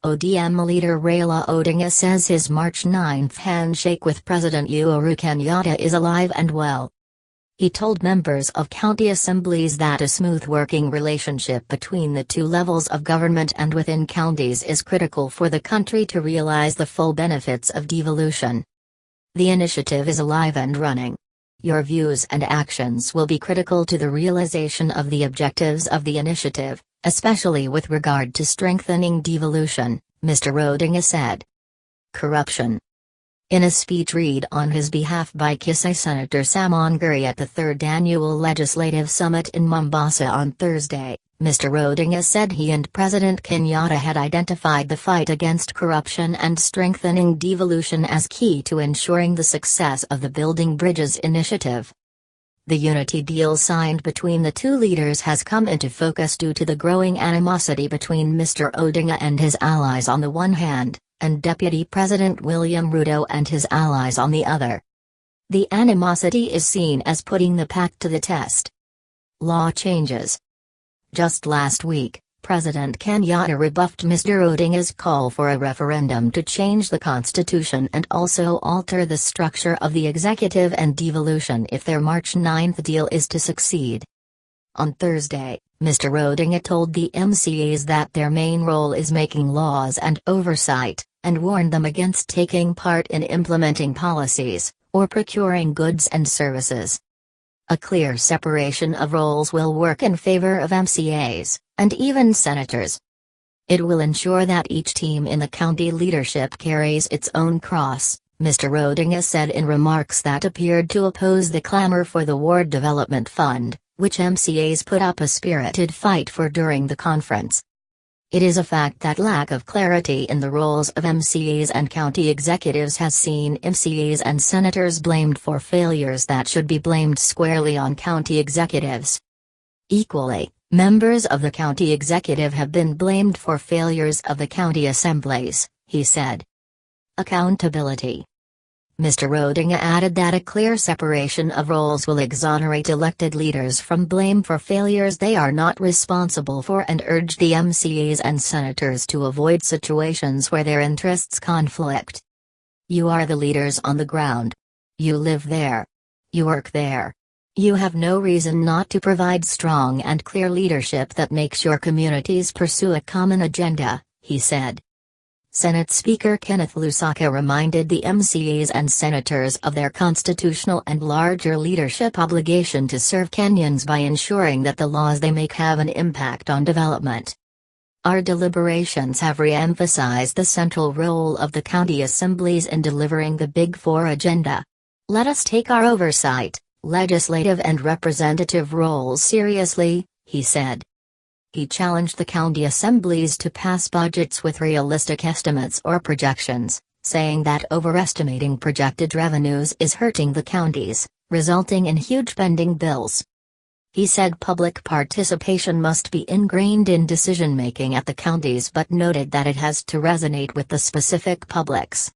ODM leader Raila Odinga says his March 9 handshake with President Uhuru Kenyatta is alive and well. He told members of county assemblies that a smooth working relationship between the two levels of government and within counties is critical for the country to realize the full benefits of devolution. The initiative is alive and running. Your views and actions will be critical to the realization of the objectives of the initiative, especially with regard to strengthening devolution, Mr. Odinga said. Corruption. In a speech read on his behalf by Kisii Senator Sam Ongeri at the 3rd Annual Legislative Summit in Mombasa on Thursday, Mr. Odinga said he and President Kenyatta had identified the fight against corruption and strengthening devolution as key to ensuring the success of the Building Bridges initiative. The unity deal signed between the two leaders has come into focus due to the growing animosity between Mr. Odinga and his allies on the one hand, and Deputy President William Ruto and his allies on the other. The animosity is seen as putting the pact to the test. Law changes. Just last week, President Kenyatta rebuffed Mr. Odinga's call for a referendum to change the constitution and also alter the structure of the executive and devolution if their March 9 deal is to succeed. On Thursday, Mr. Odinga told the MCAs that their main role is making laws and oversight, and warned them against taking part in implementing policies, or procuring goods and services. A clear separation of roles will work in favor of MCAs, and even senators. It will ensure that each team in the county leadership carries its own cross, Mr. Odinga said in remarks that appeared to oppose the clamor for the Ward Development Fund, which MCAs put up a spirited fight for during the conference. It is a fact that lack of clarity in the roles of MCAs and county executives has seen MCAs and senators blamed for failures that should be blamed squarely on county executives. Equally, members of the county executive have been blamed for failures of the county assemblies, he said. Accountability. Mr. Odinga added that a clear separation of roles will exonerate elected leaders from blame for failures they are not responsible for and urged the MCAs and senators to avoid situations where their interests conflict. You are the leaders on the ground. You live there. You work there. You have no reason not to provide strong and clear leadership that makes your communities pursue a common agenda, he said. Senate Speaker Kenneth Lusaka reminded the MCAs and senators of their constitutional and larger leadership obligation to serve Kenyans by ensuring that the laws they make have an impact on development. Our deliberations have re-emphasized the central role of the county assemblies in delivering the Big Four agenda. Let us take our oversight, legislative and representative roles seriously, he said. He challenged the county assemblies to pass budgets with realistic estimates or projections, saying that overestimating projected revenues is hurting the counties, resulting in huge pending bills. He said public participation must be ingrained in decision-making at the counties but noted that it has to resonate with the specific publics.